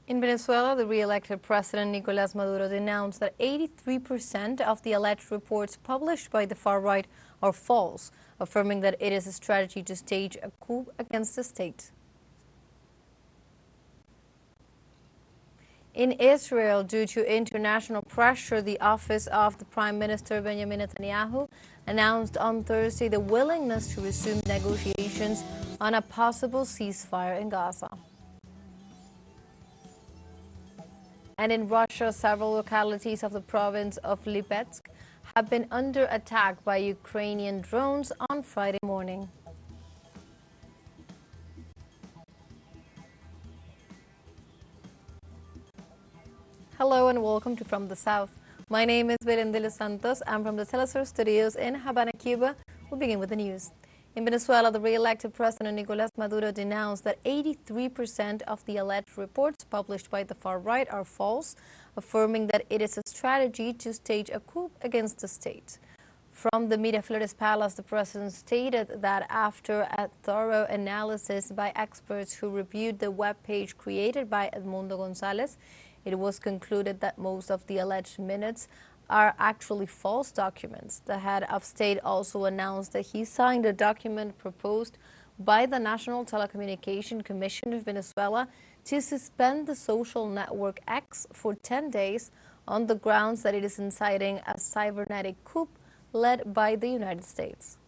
In Venezuela, the re-elected President Nicolás Maduro denounced that 83% of the alleged reports published by the far right are false, affirming that it is a strategy to stage a coup against the state. In Israel, due to international pressure, the office of the Prime Minister Benjamin Netanyahu announced on Thursday the willingness to resume negotiations on a possible ceasefire in Gaza. And in Russia, several localities of the province of Lipetsk have been under attack by Ukrainian drones on Friday morning. Hello and welcome to From the South. My name is Belén de los Santos. I'm from the teleSUR studios in Havana, Cuba. We'll begin with the news. In Venezuela, the re-elected President Nicolás Maduro denounced that 83% of the alleged reports published by the far right are false, affirming that it is a strategy to stage a coup against the state. From the Miraflores Palace, the president stated that after a thorough analysis by experts who reviewed the webpage created by Edmundo González, it was concluded that most of the alleged minutes are actually false documents. The head of state also announced that he signed a document proposed by the National Telecommunication Commission of Venezuela to suspend the social network X for 10 days on the grounds that it is inciting a cybernetic coup led by the United States.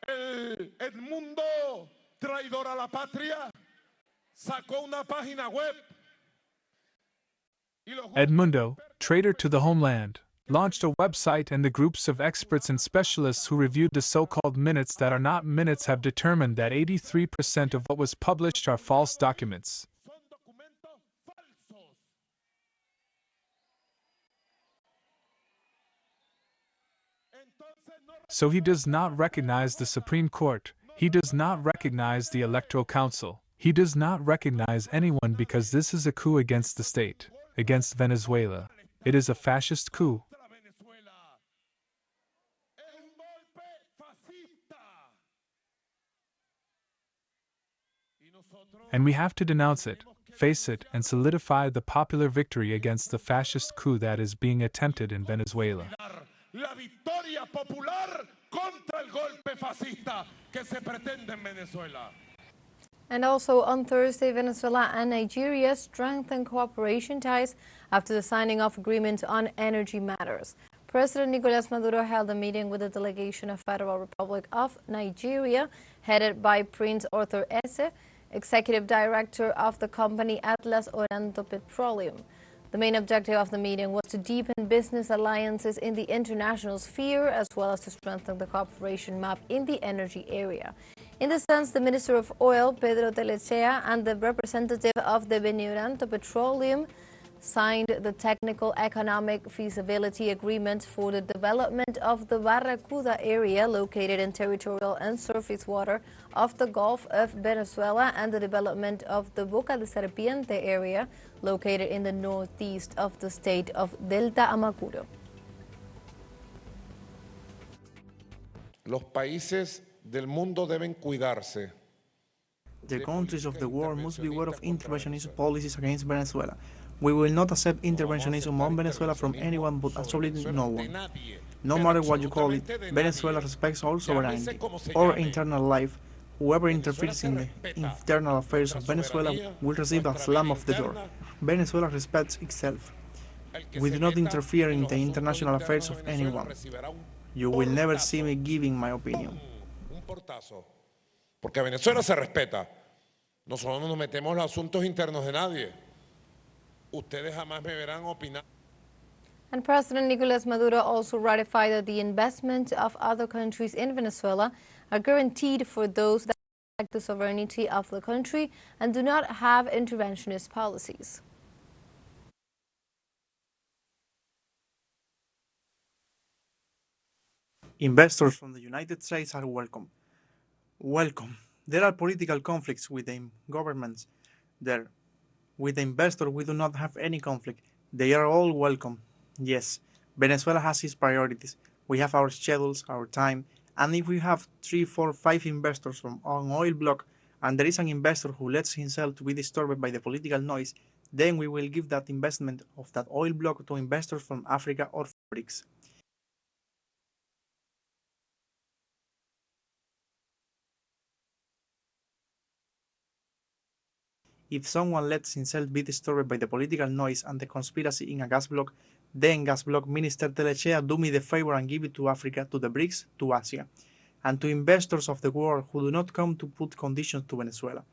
Edmundo, traidor a la patria, sacó una página web. Edmundo, traitor to the homeland, launched a website, and the groups of experts and specialists who reviewed the so-called minutes that are not minutes have determined that 83% of what was published are false documents. So he does not recognize the Supreme Court, he does not recognize the Electoral Council, he does not recognize anyone, because this is a coup against the state. Against Venezuela. It is a fascist coup. And we have to denounce it, face it, and solidify the popular victory against the fascist coup that is being attempted in Venezuela. La victoria popular contra el golpe fascista que se pretende en Venezuela. And also on Thursday, Venezuela and Nigeria strengthened cooperation ties after the signing of agreements on energy matters. President Nicolás Maduro held a meeting with the delegation of Federal Republic of Nigeria, headed by Prince Arthur Esse, executive director of the company Atlas Oranto Petroleum. The main objective of the meeting was to deepen business alliances in the international sphere, as well as to strengthen the cooperation map in the energy area. In this sense, the Minister of Oil, Pedro Telechea, and the representative of the Venezuelan Petroleum signed the technical economic feasibility agreement for the development of the Barracuda area located in territorial and surface water of the Gulf of Venezuela, and the development of the Boca de Serpiente area located in the northeast of the state of Delta Amacuro. Los países del mundo deben cuidarse. The countries of the world must beware of interventionist policies against Venezuela. We will not accept interventionism on Venezuela from anyone, but absolutely no one. No matter what you call it, Venezuela respects all sovereignty, our internal life. Whoever interferes in the internal affairs of Venezuela will receive a slam of the door. Venezuela respects itself. We do not interfere in the international affairs of anyone. You will never see me giving my opinion. Porque Venezuela se respeta. Nosotros no nos metemos en los asuntos internos de nadie. Ustedes jamás me verán opinar. And President Nicolás Maduro also ratified that the investment of other countries in Venezuela are guaranteed for those that respect the sovereignty of the country and do not have interventionist policies. Investors from the United States are welcome. Welcome. There are political conflicts with the governments there. With the investor, we do not have any conflict. They are all welcome. Yes, Venezuela has its priorities. We have our schedules, our time, and if we have 3, 4, 5 investors from an oil block and there is an investor who lets himself to be disturbed by the political noise, then we will give that investment of that oil block to investors from Africa or BRICS. If someone lets himself be disturbed by the political noise and the conspiracy in a gas block, then gas block Minister Telechea do me the favor and give it to Africa, to the BRICS, to Asia, and to investors of the world who do not come to put conditions to Venezuela.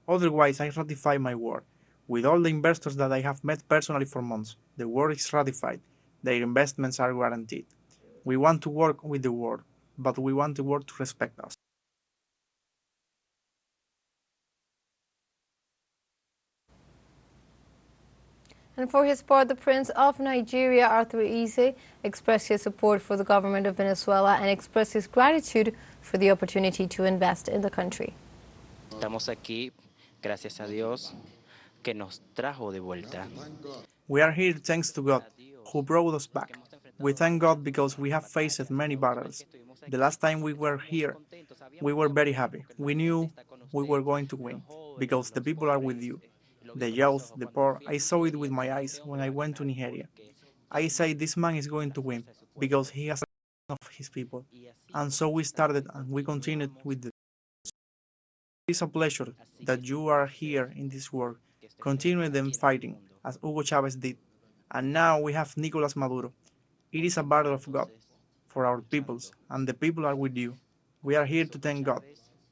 Otherwise, I ratify my word. With all the investors that I have met personally for months, the word is ratified. Their investments are guaranteed. We want to work with the world, but we want the world to respect us. And for his part, the Prince of Nigeria, Arthur Ise, expressed his support for the government of Venezuela and expressed his gratitude for the opportunity to invest in the country. Estamos aquí, gracias a Dios, que nos trajo de vuelta. We are here thanks to God, who brought us back. We thank God because we have faced many battles. The last time we were here, we were very happy. We knew we were going to win, because the people are with you. The youth, the poor, I saw it with my eyes when I went to Nigeria. I say this man is going to win, because he has of his people. And so we started and we continued with the. It is a pleasure that you are here in this work, continuing them fighting, as Hugo Chavez did. And now we have Nicolas Maduro. It is a battle of God for our peoples, and the people are with you. We are here to thank God.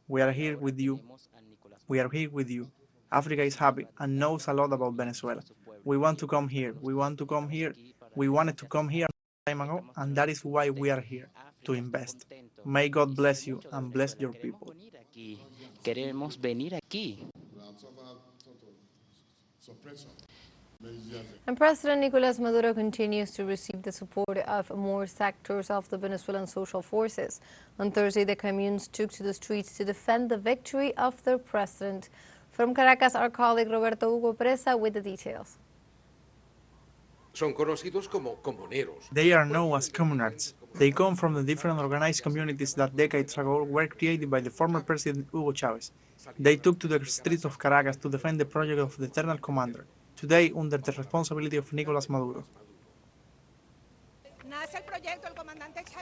We are here with you. We are here with you. Africa is happy and knows a lot about Venezuela. We want to come here. We want to come here. We wanted to come here a time ago, and that is why we are here, to invest. May God bless you and bless your people. Queremos venir aquí. And President Nicolas Maduro continues to receive the support of more sectors of the Venezuelan social forces. On Thursday, the communes took to the streets to defend the victory of their president. From Caracas, our colleague Roberto Hugo Presa with the details. Son conocidos como comuneros. They are known as communards. They come from the different organized communities that decades ago were created by the former President Hugo Chavez. They took to the streets of Caracas to defend the project of the Eternal Commander, today under the responsibility of Nicolas Maduro.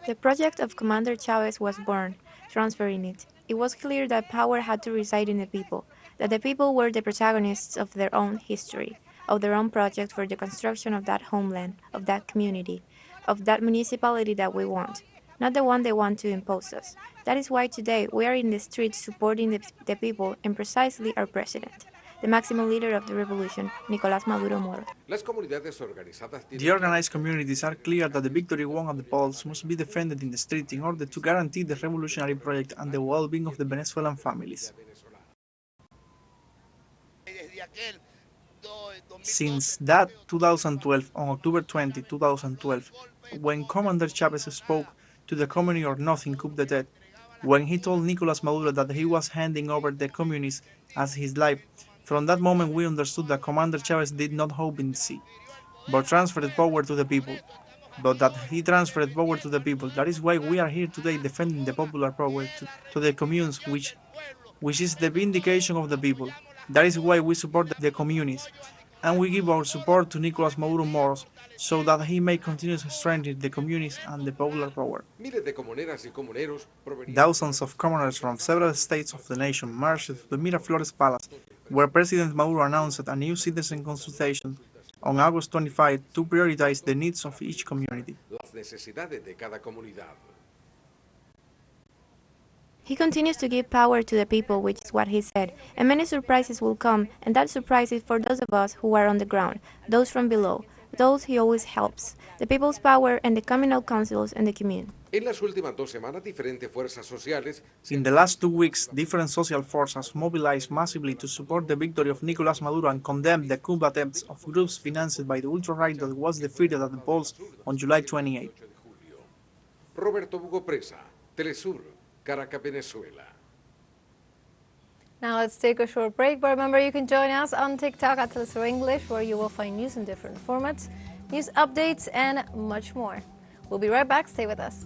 The project of Commander Chavez was born, transferring it. It was clear that power had to reside in the people, that the people were the protagonists of their own history, of their own project for the construction of that homeland, of that community, of that municipality that we want, not the one they want to impose us. That is why today we are in the streets supporting the people and precisely our president, the maximum leader of the revolution, Nicolás Maduro Moro. The organized communities are clear that the victory won at the polls must be defended in the street in order to guarantee the revolutionary project and the well-being of the Venezuelan families. Since that 2012, on October 20, 2012, when Commander Chavez spoke to the Community or Nothing coup d'etat, when he told Nicolas Maduro that he was handing over the communists as his life, from that moment we understood that Commander Chavez did not hope in the sea, but transferred power to the people. But that he transferred power to the people, that is why we are here today defending the popular power to the communes, which is the vindication of the people. That is why we support the communities, and we give our support to Nicolas Maduro Moros, so that he may continue to strengthen the communities and the popular power. Thousands of commoners from several states of the nation marched to the Miraflores Palace, where President Maduro announced a new citizen consultation on August 25 to prioritize the needs of each community. He continues to give power to the people, which is what he said, and many surprises will come, and that surprise is for those of us who are on the ground, those from below, those he always helps, the people's power and the communal councils and the commune. In the last 2 weeks, different social forces mobilized massively to support the victory of Nicolas Maduro and condemn the coup attempts of groups financed by the ultra-right that was defeated at the polls on July 28. Roberto Hugo Presa, teleSUR, Caracas, Venezuela. Now let's take a short break, but remember you can join us on TikTok at teleSUR English, where you will find news in different formats, news updates, and much more. We'll be right back. Stay with us.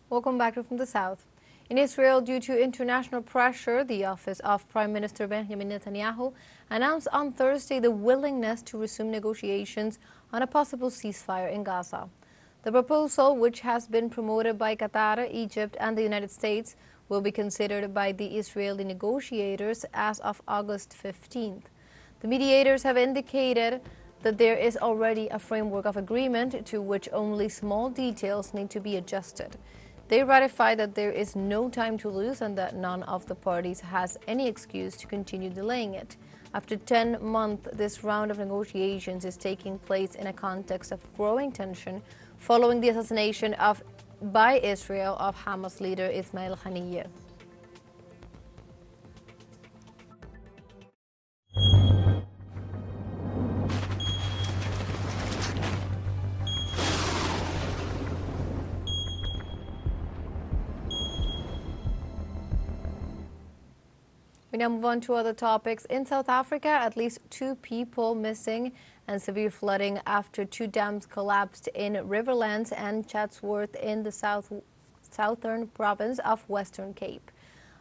Welcome back from the South. In Israel, due to international pressure, the office of Prime Minister Benjamin Netanyahu announced on Thursday the willingness to resume negotiations on a possible ceasefire in Gaza. The proposal, which has been promoted by Qatar, Egypt, and the United States, will be considered by the Israeli negotiators as of August 15th. The mediators have indicated that there is already a framework of agreement to which only small details need to be adjusted. They ratified that there is no time to lose and that none of the parties has any excuse to continue delaying it. After 10 months, this round of negotiations is taking place in a context of growing tension following the assassination by Israel of Hamas leader Ismail Haniyeh. We now move on to other topics. In South Africa, at least 2 people missing and severe flooding after 2 dams collapsed in Riverlands and Chatsworth in the southern province of Western Cape.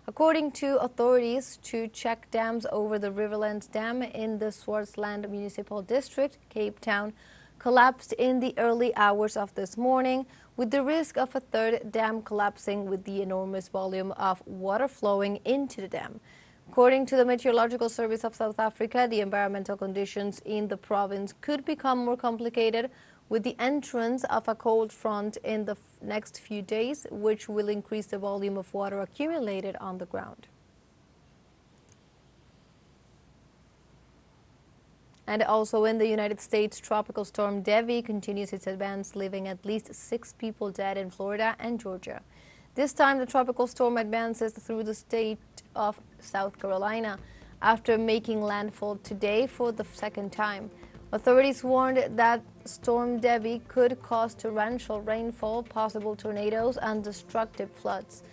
According to authorities, 2 check dams over the Riverlands Dam in the Swartland Municipal District, Cape Town, collapsed in the early hours of this morning, with the risk of a 3rd dam collapsing with the enormous volume of water flowing into the dam. According to the Meteorological Service of South Africa, the environmental conditions in the province could become more complicated with the entrance of a cold front in the next few days, which will increase the volume of water accumulated on the ground. And also in the United States, tropical storm Debby continues its advance, leaving at least 6 people dead in Florida and Georgia. This time, the tropical storm advances through the state of South Carolina after making landfall today for the 2nd time. Authorities warned that Storm Debby could cause torrential rainfall, possible tornadoes, and destructive floods.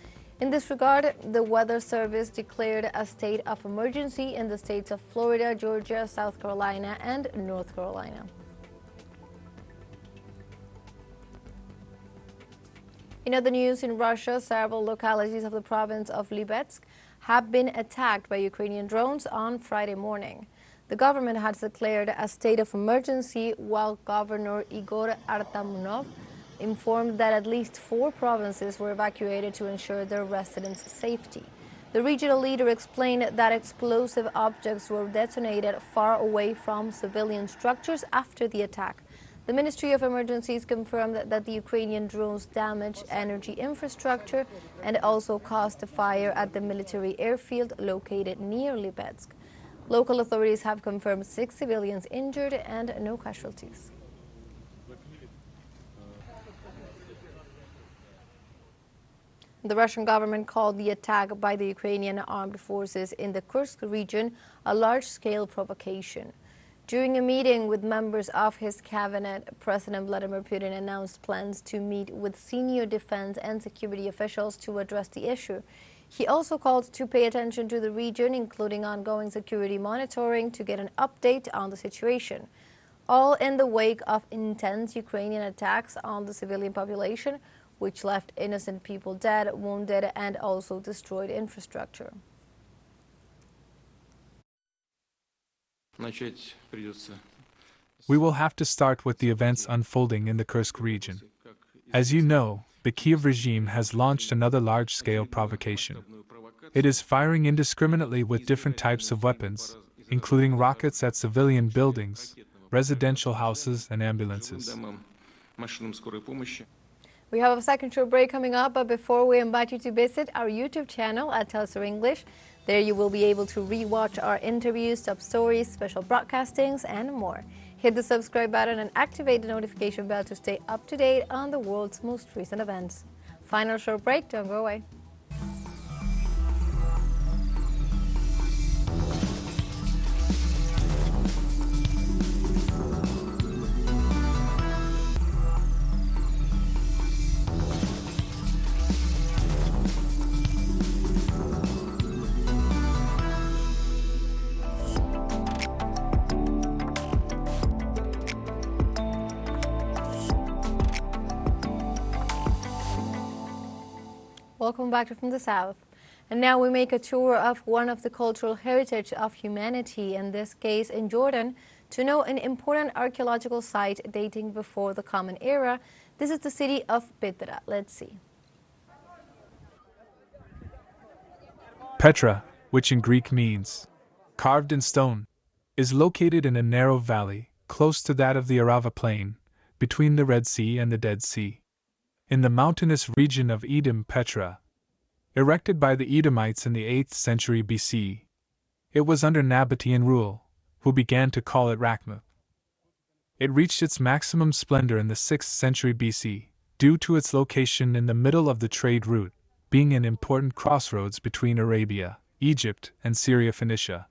In this regard, the Weather Service declared a state of emergency in the states of Florida, Georgia, South Carolina, and North Carolina. In other news, in Russia, several localities of the province of Lipetsk have been attacked by Ukrainian drones on Friday morning. The government has declared a state of emergency, while Governor Igor Artamonov informed that at least 4 provinces were evacuated to ensure their residents' safety. The regional leader explained that explosive objects were detonated far away from civilian structures after the attack. The Ministry of Emergencies confirmed that the Ukrainian drones damaged energy infrastructure and also caused a fire at the military airfield located near Lipetsk. Local authorities have confirmed 6 civilians injured and no casualties. The Russian government called the attack by the Ukrainian armed forces in the Kursk region a large-scale provocation. During a meeting with members of his cabinet, President Vladimir Putin announced plans to meet with senior defense and security officials to address the issue. He also called to pay attention to the region, including ongoing security monitoring, to get an update on the situation. All in the wake of intense Ukrainian attacks on the civilian population, which left innocent people dead, wounded, and also destroyed infrastructure. We will have to start with the events unfolding in the Kursk region. As you know, the Kiev regime has launched another large-scale provocation. It is firing indiscriminately with different types of weapons, including rockets at civilian buildings, residential houses, and ambulances. We have a second short break coming up, but before we invite you to visit our YouTube channel at teleSUR English. There you will be able to re-watch our interviews, top stories, special broadcastings, and more. Hit the subscribe button and activate the notification bell to stay up to date on the world's most recent events. Final short break, don't go away. Welcome back to From the South. And now we make a tour of one of the cultural heritage of humanity, in this case in Jordan, to know an important archaeological site dating before the Common Era. This is the city of Petra. Let's see. Petra, which in Greek means carved in stone, is located in a narrow valley, close to that of the Arava Plain, between the Red Sea and the Dead Sea. In the mountainous region of Edom, Petra, erected by the Edomites in the 8th century BC, it was under Nabatean rule, who began to call it Rakhmah. It reached its maximum splendor in the 6th century BC, due to its location in the middle of the trade route, being an important crossroads between Arabia, Egypt, and Syria Phoenicia.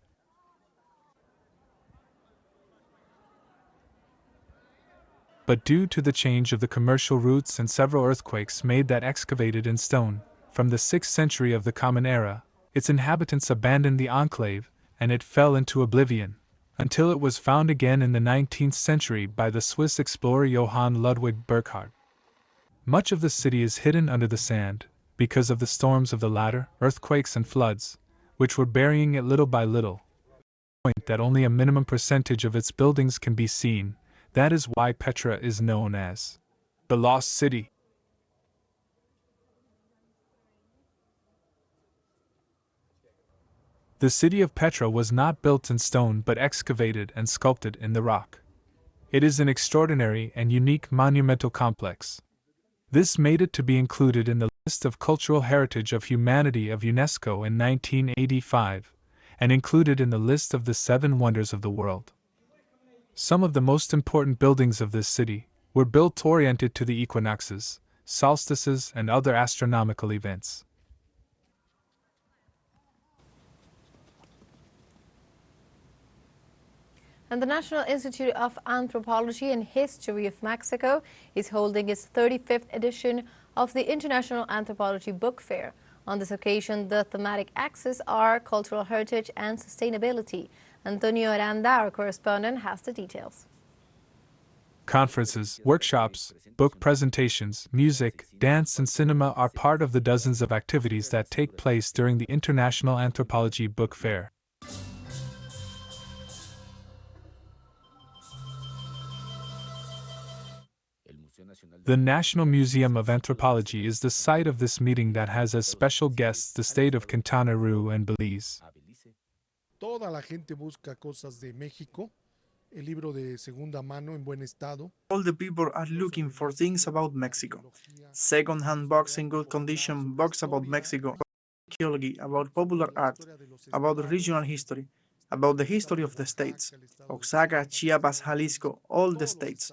But due to the change of the commercial routes and several earthquakes made that excavated in stone, from the 6th century of the Common Era, its inhabitants abandoned the enclave, and it fell into oblivion, until it was found again in the 19th century by the Swiss explorer Johann Ludwig Burckhardt. Much of the city is hidden under the sand, because of the storms of the latter, earthquakes and floods, which were burying it little by little. Point that only a minimum percentage of its buildings can be seen. That is why Petra is known as the Lost City. The city of Petra was not built in stone but excavated and sculpted in the rock. It is an extraordinary and unique monumental complex. This made it to be included in the list of Cultural Heritage of Humanity of UNESCO in 1985, and included in the list of the 7 Wonders of the World. Some of the most important buildings of this city were built oriented to the equinoxes, solstices, and other astronomical events. And the National Institute of Anthropology and History of Mexico is holding its 35th edition of the International Anthropology Book Fair. On this occasion, the thematic axes are cultural heritage and sustainability. Antonio Aranda, our correspondent, has the details. Conferences, workshops, book presentations, music, dance, and cinema are part of the dozens of activities that take place during the International Anthropology Book Fair. The National Museum of Anthropology is the site of this meeting that has as special guests the state of Quintana Roo and Belize. Toda la gente busca cosas de México, el libro de segunda mano en buen estado. All the people are looking for things about Mexico. Second-hand books in good condition, books about Mexico, archaeology, about popular art, about regional history, about the history of the states, Oaxaca, Chiapas, Jalisco, all the states.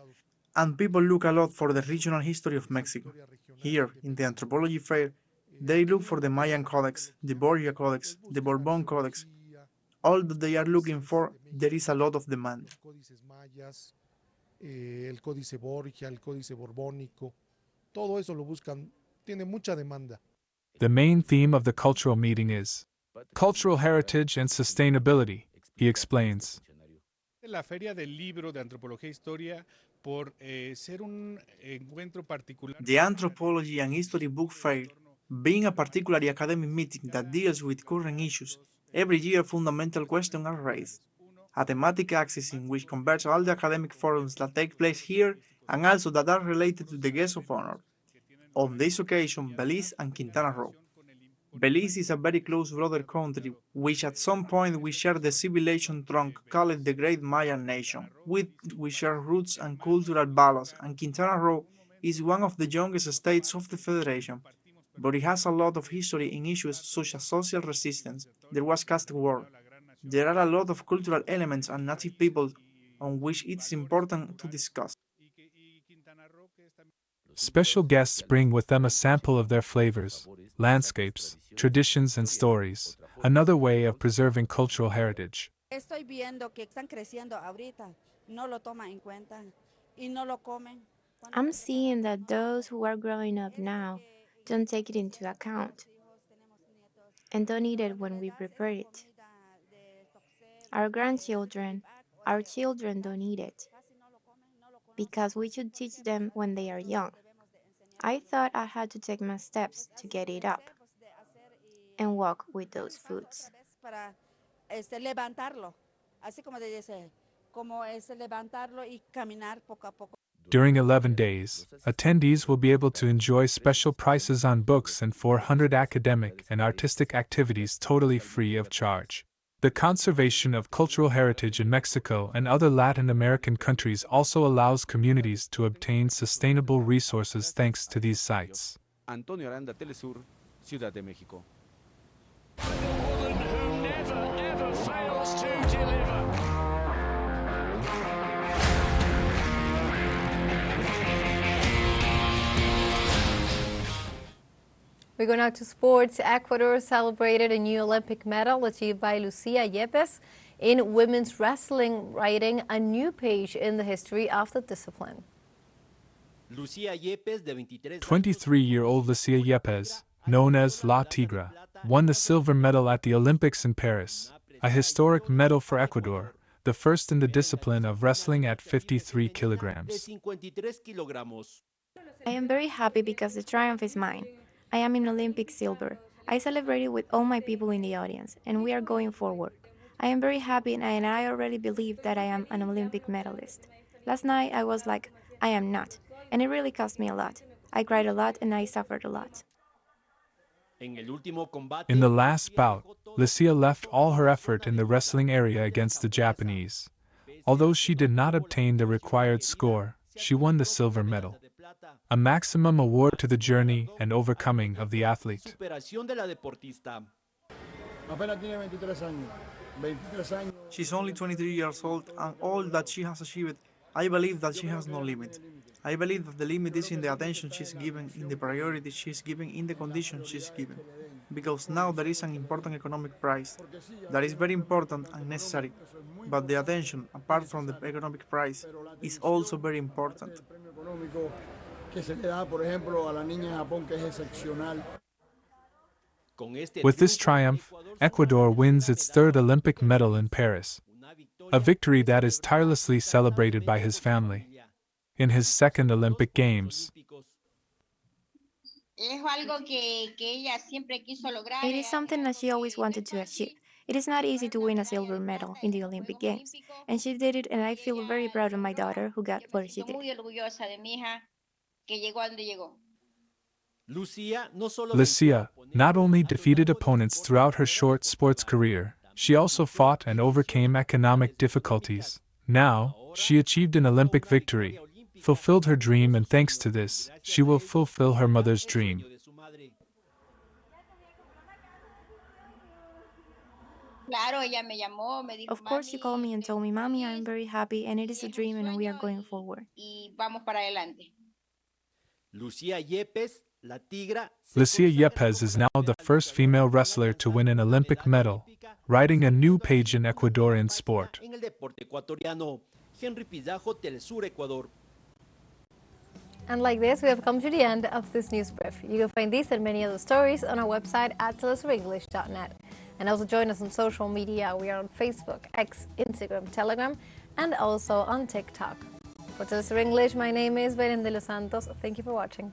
And people look a lot for the regional history of Mexico. Here, in the Anthropology Fair, they look for the Mayan Codex, the Borgia Codex, the Bourbon Codex. All that they are looking for, there is a lot of demand. El Códice Borgia, el Códice Borbónico, todo eso lo buscan, tiene mucha demanda. The main theme of the cultural meeting is cultural heritage and sustainability, he explains. La Feria del Libro de Antropología e Historia por ser un encuentro particular. The Anthropology and History Book Fair, being a particularly academic meeting that deals with current issues, every year fundamental questions are raised. A thematic axis in which converges all the academic forums that take place here and also that are related to the guests of honor. On this occasion, Belize and Quintana Roo. Belize is a very close brother country, which at some point we share the civilization trunk called the Great Mayan Nation, with we share roots and cultural values, and Quintana Roo is one of the youngest states of the Federation, but it has a lot of history in issues such as social resistance. There was caste war. There are a lot of cultural elements and native people on which it's important to discuss. Special guests bring with them a sample of their flavors, landscapes, traditions, and stories, another way of preserving cultural heritage. Estoy viendo que están creciendo ahorita, no lo toman en cuenta y no lo comen. I'm seeing that those who are growing up now don't take it into account and don't eat it when we prepare it. Our grandchildren, our children don't eat it because we should teach them when they are young. I thought I had to take my steps to get it up and walk with those foods. Para levantarlo, así como dice, como levantarlo y caminar poco a poco. During 11 days, attendees will be able to enjoy special prices on books and 400 academic and artistic activities totally free of charge. The conservation of cultural heritage in Mexico and other Latin American countries also allows communities to obtain sustainable resources thanks to these sites. Antonio Aranda, teleSUR, Ciudad de México. We go now to sports. Ecuador celebrated a new Olympic medal achieved by Lucia Yepes in women's wrestling, writing a new page in the history of the discipline. 23-year-old Lucia Yepes, known as La Tigra, won the silver medal at the Olympics in Paris, a historic medal for Ecuador, the first in the discipline of wrestling at 53 kilograms. I am very happy because the triumph is mine. I am in Olympic silver. I celebrated with all my people in the audience, and we are going forward. I am very happy, and I already believe that I am an Olympic medalist. Last night I was like, I am not, and it really cost me a lot. I cried a lot and I suffered a lot. In the last bout, Lucia left all her effort in the wrestling area against the Japanese. Although she did not obtain the required score, she won the silver medal, a maximum award to the journey and overcoming of the athlete. She's only 23 years old, and all that she has achieved, I believe that she has no limit. I believe that the limit is in the attention she's given, in the priority she's given, in the conditions she's given. Because now there is an important economic prize that is very important and necessary, but the attention, apart from the economic prize, is also very important. With this triumph, Ecuador wins its third Olympic medal in Paris, a victory that is tirelessly celebrated by his family. In his second Olympic Games, it is something that she always wanted to achieve. It is not easy to win a silver medal in the Olympic Games, and she did it, and I feel very proud of my daughter who got where she did. Lucia not only defeated opponents throughout her short sports career, she also fought and overcame economic difficulties. Now, she achieved an Olympic victory, fulfilled her dream, and thanks to this, she will fulfill her mother's dream. Of course, she called me and told me, Mommy, I'm very happy, and it is a dream, and we are going forward. Lucia Yepes is now the first female wrestler to win an Olympic medal, writing a new page in Ecuadorian sport. And like this, we have come to the end of this news brief. You can find these and many other stories on our website at telesurenglish.net. And also join us on social media. We are on Facebook, X, Instagram, Telegram, and also on TikTok. For TeleSUR English, my name is Belén de los Santos. Thank you for watching.